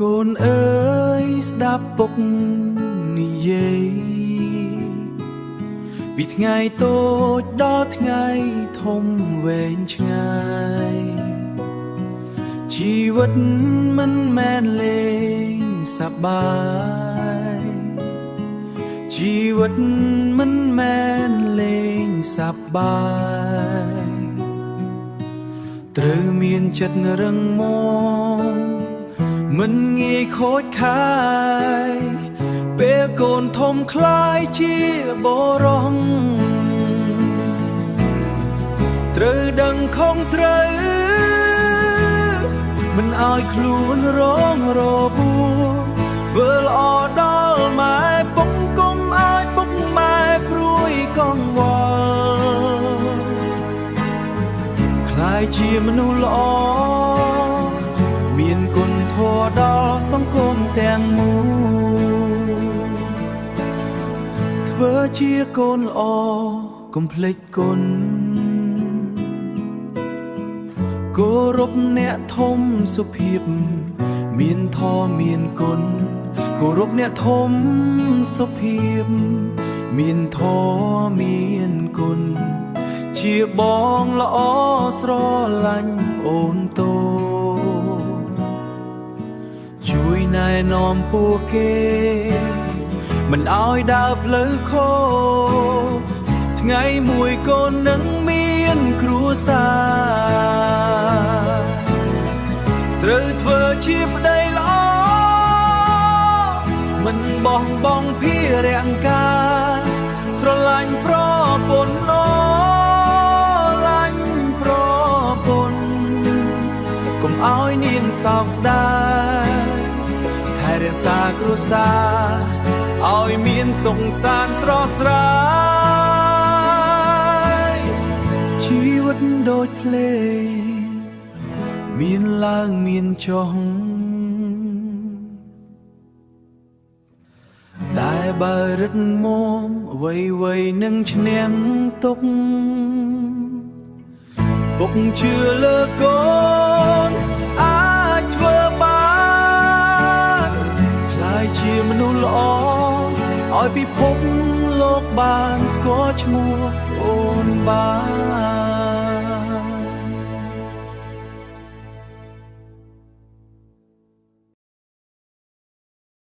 កូនអើយស្ដាប់ពុកនិយាយពីថ្ងៃតូចដល់ថ្ងៃធំវែងឆ្ងាយជីវិតមិនមែនលេងសប្បាយជីវិតមិនមែនលេងសប្បាយត្រូវមានចិត្តរឹងមាំមិនងាយខូចខាយពេលកូនធំคล้ายជាបរោះត្រូវដឹងខំត្រូវមិនឲ្យខ្លួនរងរបួសធ្វើល្អដល់ម៉ែពុកកុំឲ្យពុកម៉ែព្រួយកង្វល់คล้ายជាមនុស្សល្អមានគុណធម៌ដល់សង្គមទាំងមូលធ្វើជាកូនល្អកុំភ្លេចគុណគោរពអ្នកធំសុភាពមានធម៌មានគុណគោរពអ្នកធំសុភាពមានធម៌មានគុណជាបងល្អស្រឡាញ់អូនតូជួយណែនាំពួកគេមិនឲ្យដើរផ្លូវខុសថ្ងៃមួយកូននឹងមានគ្រួសារត្រូវធ្វើជាប្តីល្អមិនបោះបង់ភារៈការស្រឡាញ់ប្រពន្ធល្អឡាញ់ប្រពន្ធកុំឲ្យនាងសោកស្ដាយថែរក្សាគ្រួសារឲ្យមានសុខសាន្តស្រស់ស្រាយជីវិតដូចភ្លេងមានឡើងមានចុះតែបើរឹតមាំអ្វីនឹងឈ្នះទុកពុកជឿលើកូនអាចធ្វើបានខ្លាយជាមនុស្សល្អឲ្យពិភពលោកបានស្គាល់ឈ្មោះអូនបាន